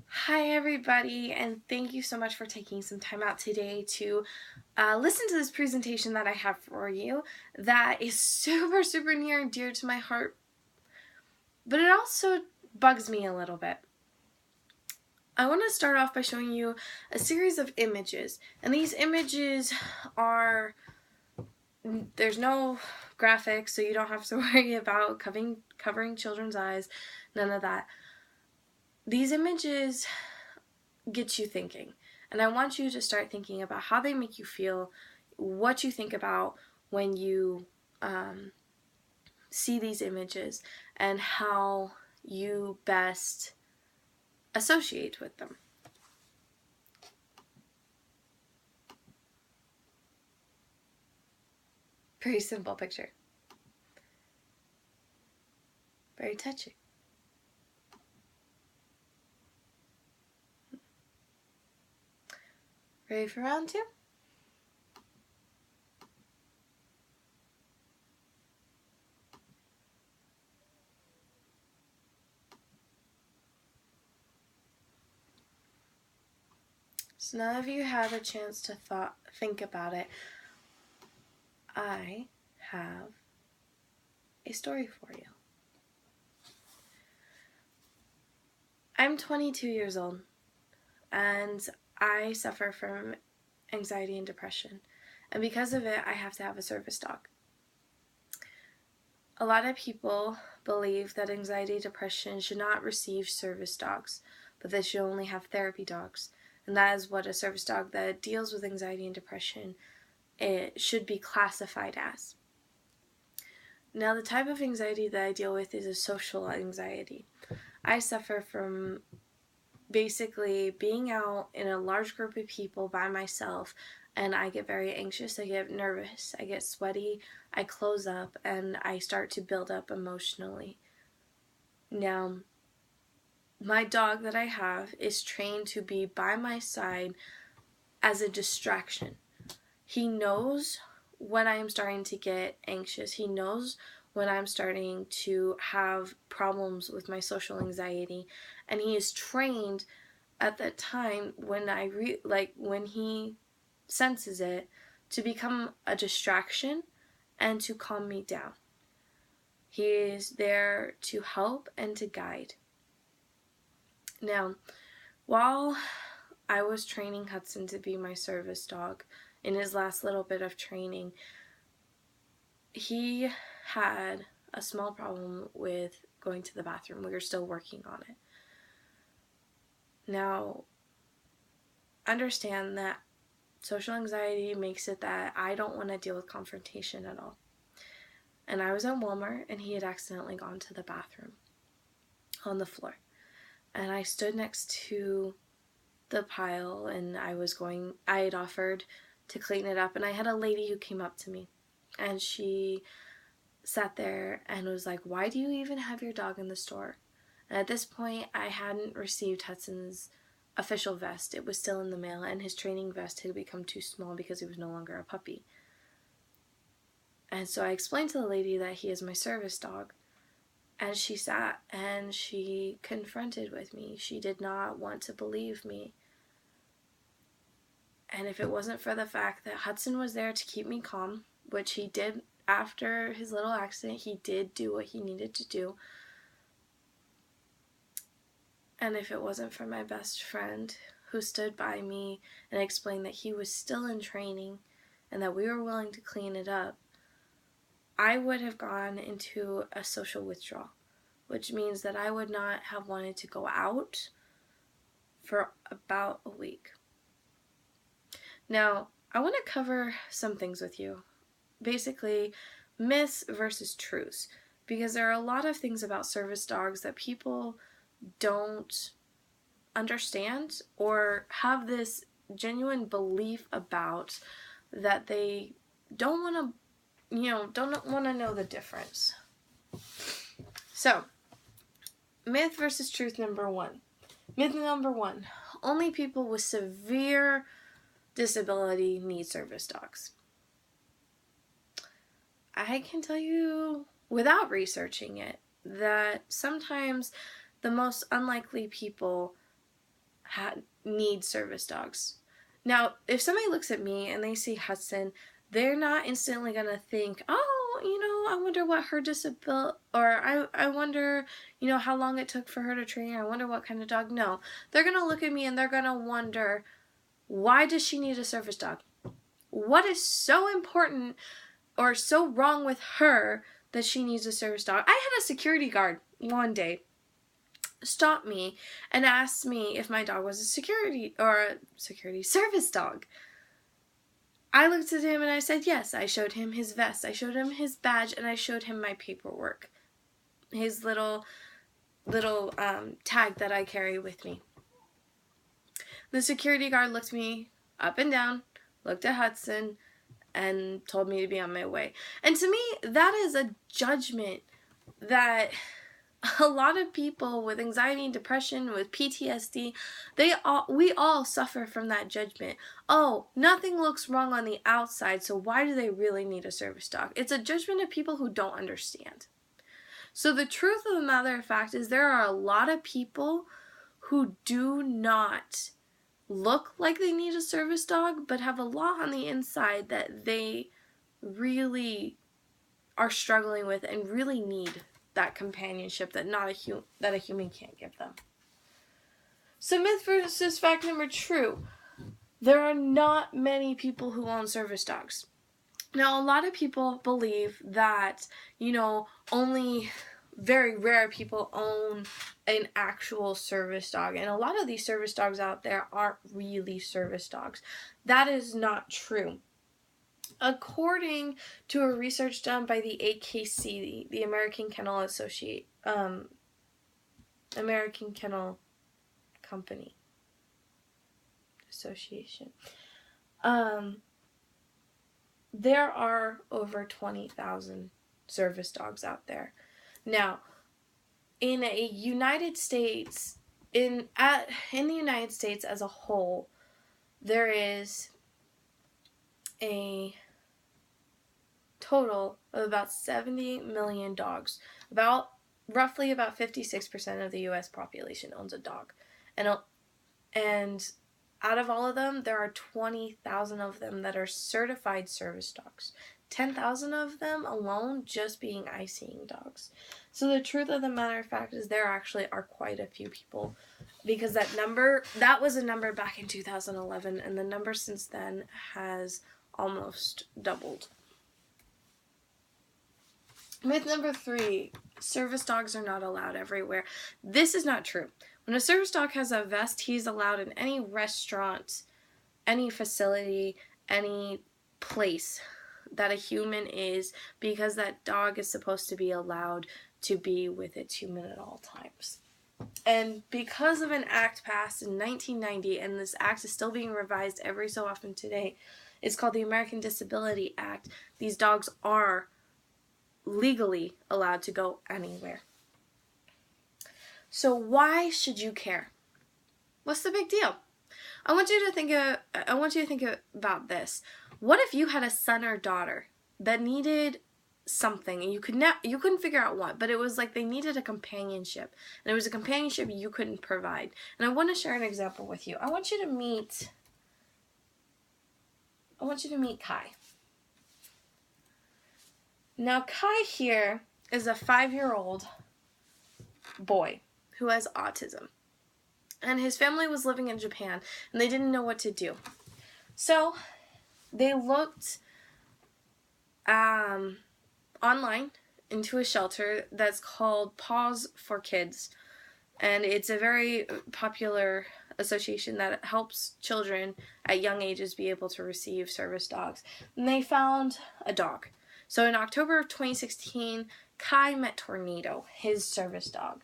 Hi everybody, and thank you so much for taking some time out today to listen to this presentation that I have for you that is super near and dear to my heart, but it also bugs me a little bit. I want to start off by showing you a series of images, and these images are, there's no graphics, so you don't have to worry about covering children's eyes, none of that. These images get you thinking. And I want you to start thinking about how they make you feel, what you think about when you see these images, and how you best associate with them. Very simple picture. Very touching. Ready for round two? So now that you have a chance to think about it, I have a story for you. I'm 22 years old, and I suffer from anxiety and depression, and because of it, I have to have a service dog. A lot of people believe that anxiety and depression should not receive service dogs, but they should only have therapy dogs. And that is what a service dog that deals with anxiety and depression it should be classified as. Now, the type of anxiety that I deal with is a social anxiety. I suffer from basically being out in a large group of people by myself, and I get very anxious, I get nervous, I get sweaty, I close up, and I start to build up emotionally. Now, my dog that I have is trained to be by my side as a distraction. He knows when I am starting to get anxious. He knows when I'm starting to have problems with my social anxiety, and he is trained at that time when when he senses it to become a distraction and to calm me down. He is there to help and to guide. Now, while I was training Hudson to be my service dog in his last little bit of training, he had a small problem with going to the bathroom. We were still working on it. Now, understand that social anxiety makes it that I don't want to deal with confrontation at all. And I was at Walmart, and he had accidentally gone to the bathroom on the floor. And I stood next to the pile, and I had offered to clean it up, and I had a lady who came up to me, and she sat there and was like, "Why do you even have your dog in the store?" And at this point, I hadn't received Hudson's official vest. It was still in the mail, and his training vest had become too small because he was no longer a puppy. And so I explained to the lady that he is my service dog, and she sat and she confronted with me. She did not want to believe me. And if it wasn't for the fact that Hudson was there to keep me calm, which he did after his little accident, he did do what he needed to do. And if it wasn't for my best friend who stood by me and explained that he was still in training and that we were willing to clean it up, I would have gone into a social withdrawal, which means that I would not have wanted to go out for about a week. Now, I want to cover some things with you. Basically, myths versus truths, because there are a lot of things about service dogs that people don't understand or have this genuine belief about, that they don't want to know the difference. So, myth versus truth number one. Myth number one: only people with severe disability need service dogs. I can tell you, without researching it, that sometimes the most unlikely people need service dogs. Now, if somebody looks at me and they see Hudson, they're not instantly going to think, oh, I wonder what her disability, or I wonder, how long it took for her to train. I wonder what kind of dog. No, they're going to look at me and they're going to wonder, why does she need a service dog? What is so important or so wrong with her that she needs a service dog? I had a security guard one day stop me and asked me if my dog was a security service dog. I looked at him and I said yes. I showed him his vest, I showed him his badge, and I showed him my paperwork, his little tag that I carry with me. The security guard looked me up and down, looked at Hudson, and told me to be on my way. And to me, that is a judgment that a lot of people with anxiety and depression, with PTSD, we all suffer from that judgment. Oh, nothing looks wrong on the outside, so why do they really need a service dog? It's a judgment of people who don't understand. So the truth of the matter of fact is there are a lot of people who do not look like they need a service dog, but have a lot on the inside that they really are struggling with and really need that companionship that a human can't give them. So myth versus fact number 2. There are not many people who own service dogs. Now, a lot of people believe that, only very rare people own an actual service dog. And a lot of these service dogs out there aren't really service dogs. That is not true. According to a research done by the AKC, the American Kennel American Kennel Company Association, there are over 20,000 service dogs out there. Now, in the United States as a whole, there is a total of about 70 million dogs. Roughly about 56% of the U.S. population owns a dog. And out of all of them, there are 20,000 of them that are certified service dogs. 10,000 of them alone just being eye-seeing dogs. So the truth of the matter of fact is there actually are quite a few people, because that was a number back in 2011, and the number since then has almost doubled. Myth number 3, service dogs are not allowed everywhere. This is not true. When a service dog has a vest, he's allowed in any restaurant, any facility, any place that a human is, because that dog is supposed to be allowed to be with its human at all times. And because of an act passed in 1990, and this act is still being revised every so often today, it's called the American Disability Act, these dogs are legally allowed to go anywhere. So why should you care? What's the big deal? I want you to think about this. What if you had a son or daughter that needed something and you couldn't figure out what, but it was like they needed a companionship, and it was a companionship you couldn't provide. And I want to share an example with you. I want you to meet Kai. Now, Kai here is a 5-year-old boy who has autism. And his family was living in Japan, and they didn't know what to do. So they looked online into a shelter that's called Paws for Kids. And it's a very popular association that helps children at young ages be able to receive service dogs. And they found a dog. So in October of 2016, Kai met Tornado, his service dog.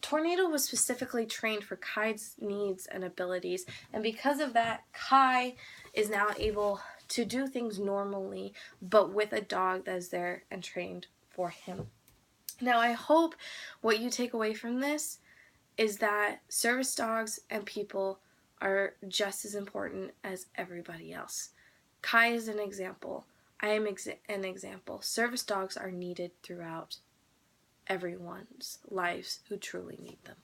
Tornado was specifically trained for Kai's needs and abilities, and because of that, Kai is now able to do things normally, but with a dog that is there and trained for him. Now, I hope what you take away from this is that service dogs and people are just as important as everybody else. Kai is an example. I am an example. Service dogs are needed throughout everyone's lives who truly need them.